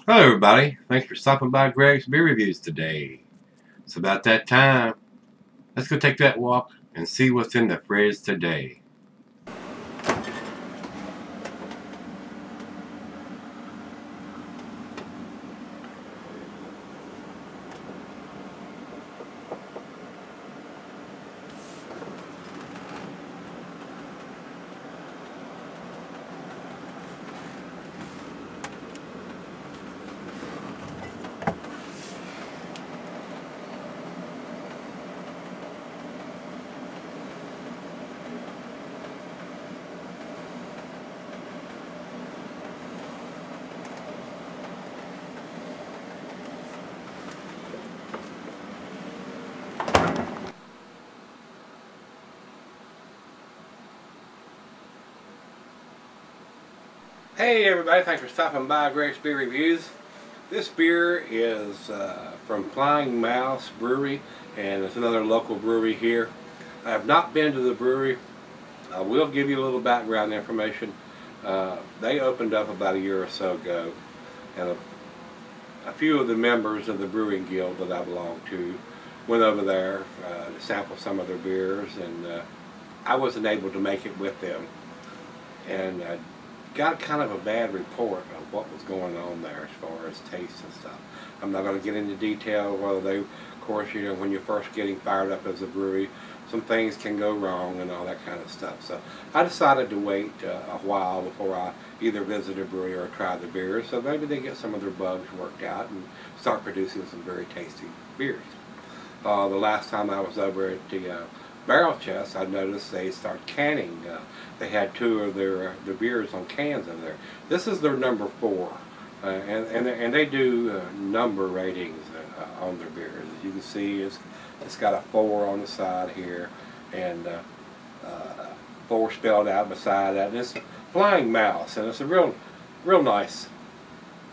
Hello everybody, thanks for stopping by Greg's Beer Reviews today. It's about that time. Let's go take that walk and see what's in the fridge today. Hey everybody, thanks for stopping by Gregsbeerreviews. This beer is from Flying Mouse Brewery, and it's another local brewery here. I have not been to the brewery. I will give you a little background information. They opened up about a year or so ago, and a few of the members of the Brewing Guild that I belong to went over there to sample some of their beers, and I wasn't able to make it with them. And got kind of a bad report of what was going on there as far as taste and stuff. I'm not going to get into detail whether they, of course, you know, when you're first getting fired up as a brewery, some things can go wrong and all that kind of stuff. So I decided to wait a while before I either visit a brewery or try the beers, so maybe they get some of their bugs worked out and start producing some very tasty beers. The last time I was over at the Barrel Chest, I noticed they start canning. They had two of their beers on cans over there. This is their number 4, and they do number ratings on their beers. As you can see, it's got a 4 on the side here, and 4 spelled out beside that. And it's Flying Mouse, and it's a real nice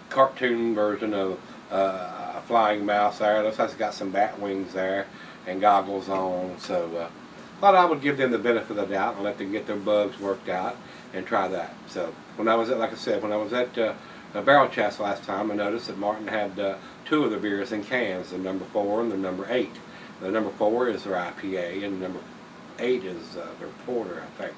cartoon version of a flying mouse there. It looks like it's got some bat wings there and goggles on. So thought I would give them the benefit of the doubt and let them get their bugs worked out and try that. So when I was at, like I said, when I was at Barrel Chest last time, I noticed that Martin had 2 of the beers in cans, the number 4 and the number 8. The number 4 is their IPA, and number 8 is their porter, I think.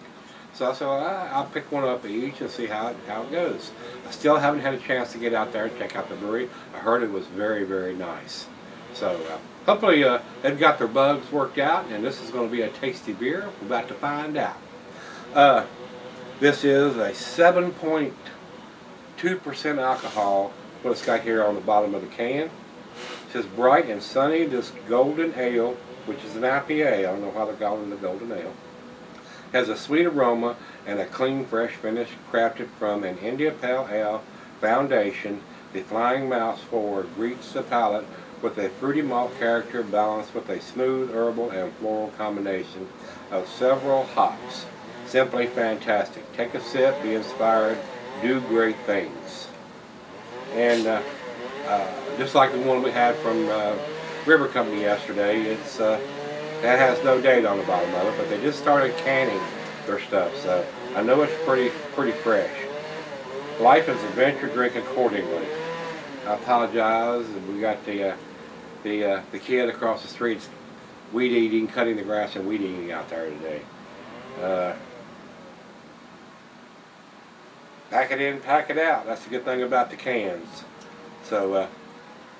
So I said, well, I'll pick one up each and see how it goes. I still haven't had a chance to get out there and check out the brewery. I heard it was very, very nice. So hopefully they've got their bugs worked out, and this is going to be a tasty beer. We're about to find out. This is a 7.2% alcohol, what it's got here on the bottom of the can. It says bright and sunny, this golden ale, which is an IPA. I don't know why they're calling it a golden ale. Has a sweet aroma and a clean, fresh finish, crafted from an India Pale Ale foundation. The Flying Mouse 4 greets the palate with a fruity malt character balanced with a smooth herbal and floral combination of several hops. Simply fantastic. Take a sip, be inspired, do great things. And just like the one we had from River Company yesterday, it's that has no date on the bottom of it, but they just started canning their stuff, so I know it's pretty fresh. Life is adventure, drink accordingly. I apologize. We got the kid across the street weed eating, cutting the grass and weed eating out there today. Pack it in, pack it out. That's the good thing about the cans. So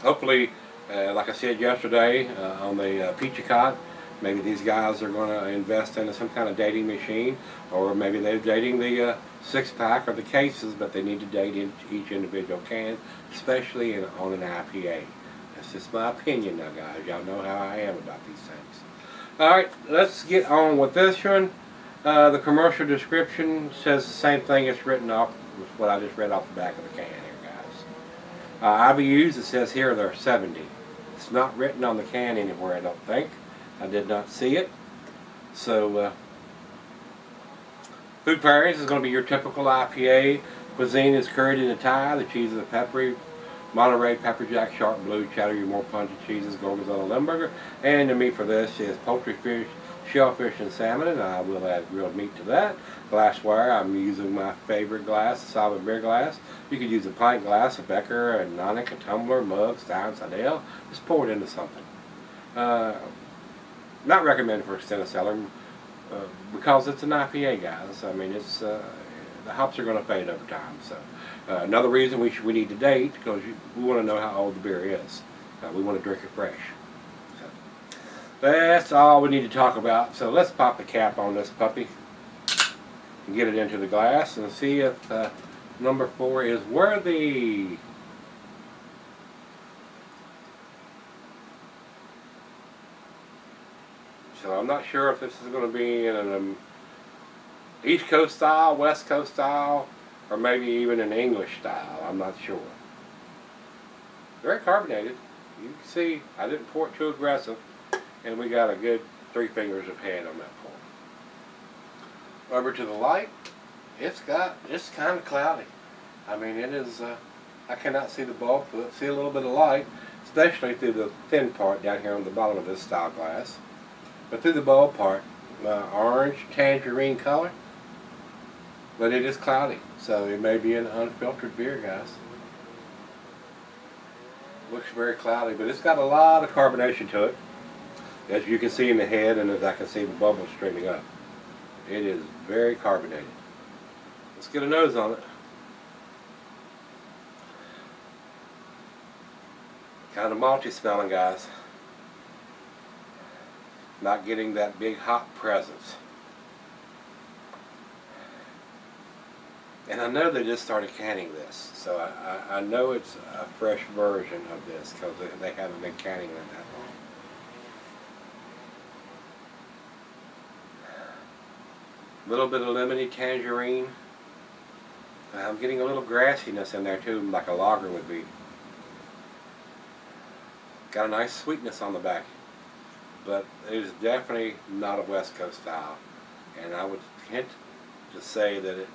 hopefully, like I said yesterday on the Peachicott, maybe these guys are going to invest in some kind of dating machine, or maybe they're dating the 6-pack or the cases, but they need to date each individual can, especially on an IPA. That's just my opinion now, guys. Y'all know how I am about these things. Alright, let's get on with this one. The commercial description says the same thing it's written off with what I just read off the back of the can here, guys. IBUs, it says here, they're 70. It's not written on the can anywhere, I don't think. I did not see it. So, food pairings is going to be your typical IPA. Cuisine is curried in a Thai. The cheese is a peppery Monterey, Pepper Jack, Sharp Blue, Cheddar, your more pungent cheeses, Gorgonzola, Limburger. And the meat for this is poultry, fish, shellfish, and salmon, and I will add grilled meat to that. Glassware, I'm using my favorite glass, a solid beer glass. You could use a pint glass, a Becker, a Nonic, a tumbler, mug, stein, Sidell. Just pour it into something. Not recommended for extended cellar because it's an IPA, guys. I mean, it's the hops are going to fade over time. So another reason we need to date, because we want to know how old the beer is. We want to drink it fresh. So that's all we need to talk about. So let's pop the cap on this puppy and get it into the glass and see if number 4 is worthy. So I'm not sure if this is going to be in an East Coast style, West Coast style, or maybe even an English style. I'm not sure. Very carbonated. You can see I didn't pour it too aggressive, and we got a good 3 fingers of head on that pour. Over to the light, it's kind of cloudy. I mean, it is. I cannot see the bulb, but see a little bit of light, especially through the thin part down here on the bottom of this style glass. But through the bulb part, orange tangerine color, but it is cloudy, so it may be an unfiltered beer, guys. Looks very cloudy, but it's got a lot of carbonation to it, as you can see in the head, and as I can see the bubbles streaming up. It is very carbonated. Let's get a nose on it. Kind of malty smelling, guys. Not getting that big hop presence. And I know they just started canning this, so I know it's a fresh version of this because they haven't been canning it that long. A little bit of lemony tangerine. I'm getting a little grassiness in there too, like a lager would be. Got a nice sweetness on the back. But it is definitely not a West Coast style, and I would hint to say that it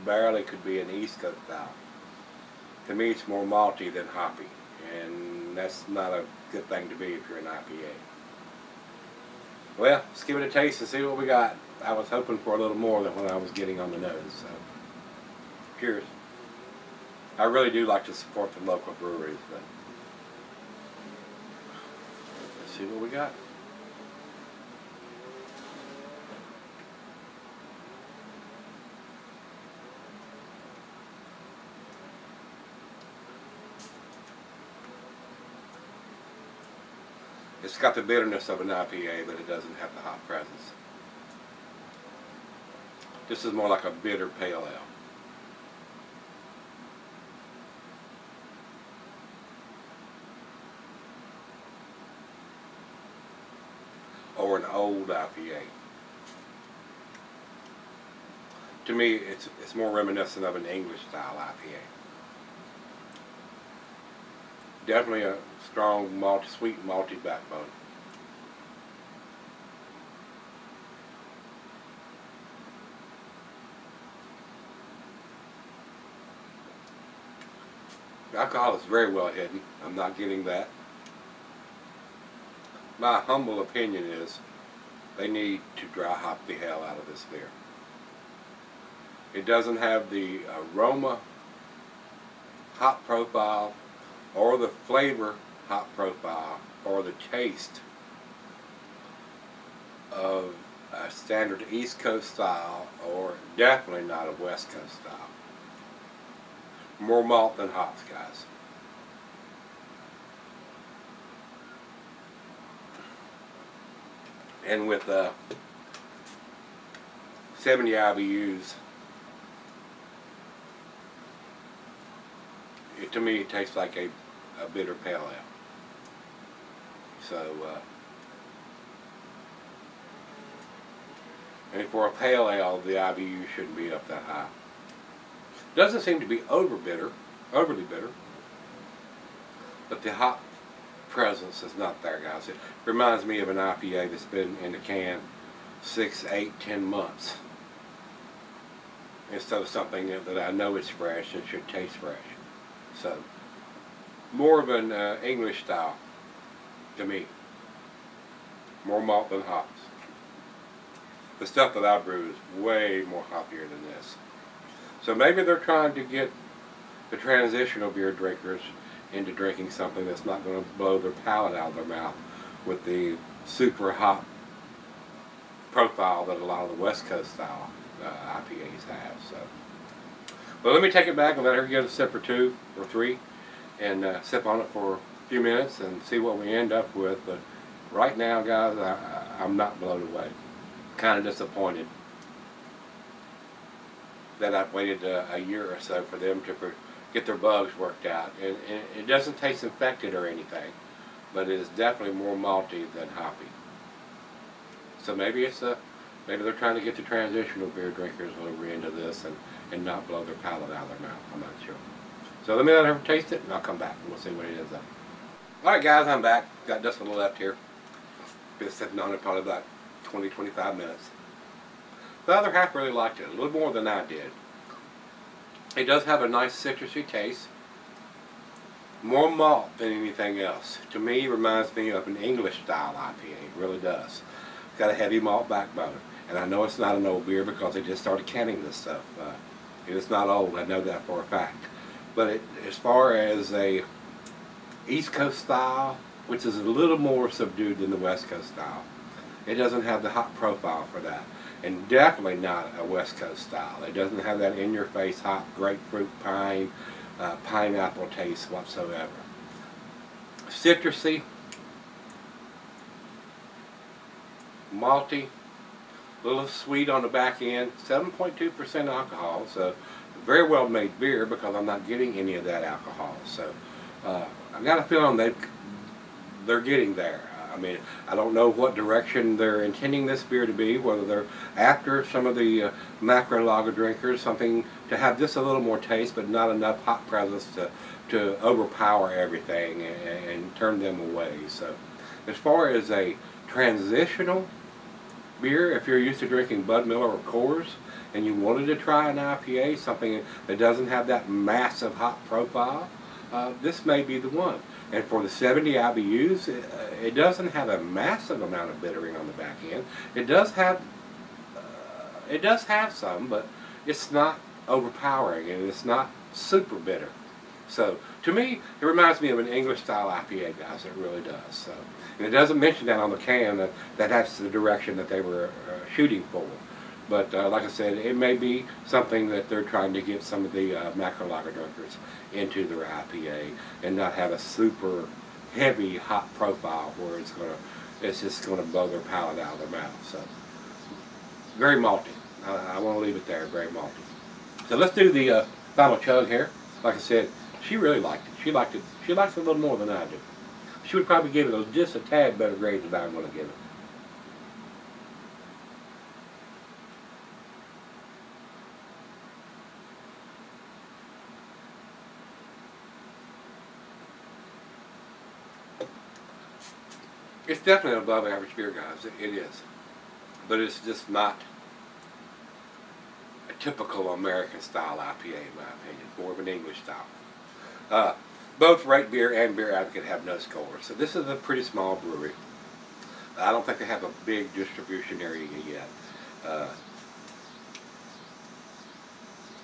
barely could be an East Coast style. To me, it's more malty than hoppy, and that's not a good thing to be if you're an IPA. Well, let's give it a taste and see what we got. I was hoping for a little more than what I was getting on the nose, so cheers. I really do like to support the local breweries, but let's see what we got. It's got the bitterness of an IPA, but it doesn't have the hop presence. This is more like a bitter pale ale. Or an old IPA. To me, it's more reminiscent of an English style IPA. Definitely a strong sweet malty backbone. The alcohol is very well hidden. I'm not getting that. My humble opinion is they need to dry hop the hell out of this beer. It doesn't have the aroma hop profile or the flavor hop profile or the taste of a standard East Coast style, or definitely not a West Coast style. More malt than hops, guys. And with 70 IBUs, to me it tastes like a bitter pale ale. So, and for a pale ale, the IBU shouldn't be up that high. Doesn't seem to be overly bitter, but the hop presence is not there, guys. It reminds me of an IPA that's been in the can 6, 8, 10 months. Instead of something that I know is fresh and should taste fresh. So, more of an English style to me. More malt than hops. The stuff that I brew is way more hoppier than this. So maybe they're trying to get the transitional beer drinkers into drinking something that's not going to blow their palate out of their mouth with the super hop profile that a lot of the West Coast style IPAs have. So, but let me take it back and let her get a sip or two or three and sip on it for a few minutes and see what we end up with. But right now, guys, I'm not blown away. Kind of disappointed that I've waited a year or so for them to get their bugs worked out. And it doesn't taste infected or anything, but it is definitely more malty than hoppy. So maybe it's maybe they're trying to get the transitional beer drinkers over into this and not blow their palate out of their mouth. I'm not sure. So let me let her taste it and I'll come back and we'll see what it is. Alright guys, I'm back. Got just a little left here. Been sitting on it probably about 20-25 minutes. The other half really liked it, a little more than I did. It does have a nice citrusy taste. More malt than anything else. To me, it reminds me of an English style IPA. It really does. It's got a heavy malt backbone. And I know it's not an old beer because they just started canning this stuff. It's not old, I know that for a fact. But as far as a East Coast style, which is a little more subdued than the West Coast style, it doesn't have the hop profile for that. And definitely not a West Coast style. It doesn't have that in-your-face hop, grapefruit, pine, pineapple taste whatsoever. Citrusy, malty, a little sweet on the back end, 7.2% alcohol, so very well made beer because I'm not getting any of that alcohol. So I got a feeling they're getting there. I mean, I don't know what direction they're intending this beer to be, whether they're after some of the macro lager drinkers, something to have just a little more taste but not enough hop presence to overpower everything and turn them away. So as far as a transitional beer, if you're used to drinking Bud Miller or Coors and you wanted to try an IPA, something that doesn't have that massive hop profile, this may be the one. And for the 70 IBUs, it doesn't have a massive amount of bittering on the back end. It does have some, but it's not overpowering and it's not super bitter. So to me, it reminds me of an English style IPA, guys. It really does. So, and it doesn't mention that on the can that that's the direction that they were shooting for. But like I said, it may be something that they're trying to get some of the macro lager drinkers into their IPA and not have a super heavy hop profile where it's just gonna blow their palate out of their mouth. So very malty. I want to leave it there. Very malty. So let's do the final chug here. Like I said, she really liked it. She liked it. She likes it a little more than I do. She would probably give it just a tad better grade than I'm going to give it. It's definitely above average beer, guys. It is. But it's just not a typical American style IPA, in my opinion. More of an English style. Both Rate Beer and Beer Advocate have no scores. So this is a pretty small brewery. I don't think they have a big distribution area yet.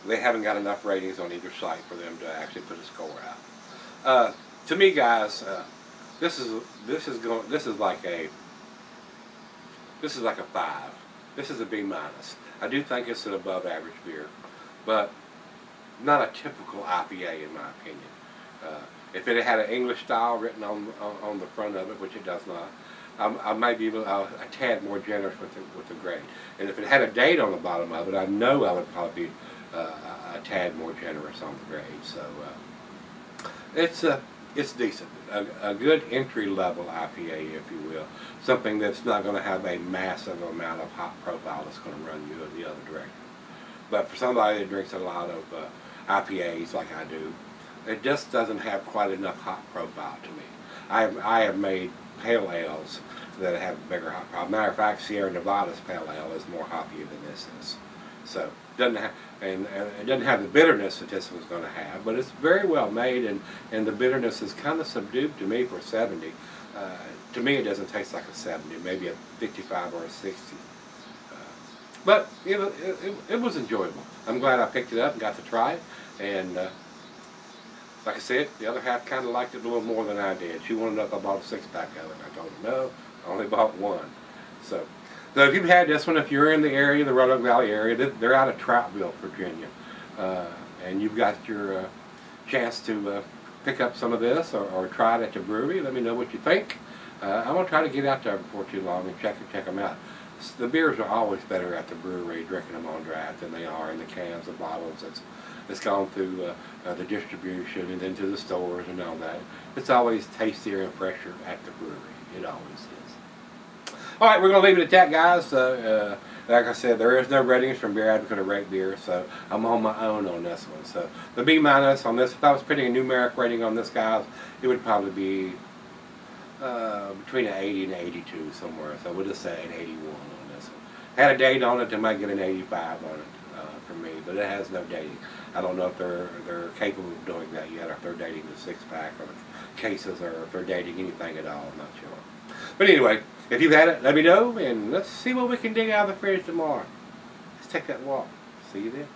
They haven't got enough ratings on either site for them to actually put a score out. To me, guys, this is like a 5. This is a B-. I do think it's an above average beer, but not a typical IPA in my opinion. If it had an English style written on the front of it, which it does not, I might be a tad more generous with the grade. And if it had a date on the bottom of it, I know I would probably be a tad more generous on the grade. So it's decent. A good entry-level IPA, if you will. Something that's not going to have a massive amount of hop profile that's going to run you in the other direction. But for somebody that drinks a lot of IPAs like I do, it just doesn't have quite enough hop profile to me. I have made pale ales that have a bigger hop profile. Matter of fact, Sierra Nevada's pale ale is more hoppy than this is. So doesn't have, and it doesn't have the bitterness that this was going to have, but it's very well made, and the bitterness is kind of subdued to me for 70. To me, it doesn't taste like a 70, maybe a 55 or a 60. But it was enjoyable. I'm glad I picked it up and got to try it, and like I said, the other half kind of liked it a little more than I did. She wanted to know if I bought a 6-pack of it. I told her no, I only bought one. So if you've had this one, if you're in the area, the Roanoke Valley area, they're out of Troutville, Virginia, and you've got your chance to pick up some of this or try it at the brewery. Let me know what you think. I'm going to try to get out there before too long and check them out. The beers are always better at the brewery, drinking them on draft, than they are in the cans or bottles that's gone through the distribution and then to the stores and all that. It's always tastier and fresher at the brewery. It always is. All right, we're going to leave it at that, guys. Like I said, there is no ratings from Beer Advocate or Rate Beer, so I'm on my own on this one. So the B- on this, if I was putting a numeric rating on this, guys, it would probably be between an 80 and an 82 somewhere. So we'll just say an 81 on this one. Had a date on it, they might get an 85 on it for me, but it has no dating. I don't know if they're capable of doing that yet, or if they're dating the 6-pack or the cases, or if they're dating anything at all. I'm not sure. But anyway, if you've had it, let me know, and let's see what we can dig out of the fridge tomorrow. Let's take that walk. See you then.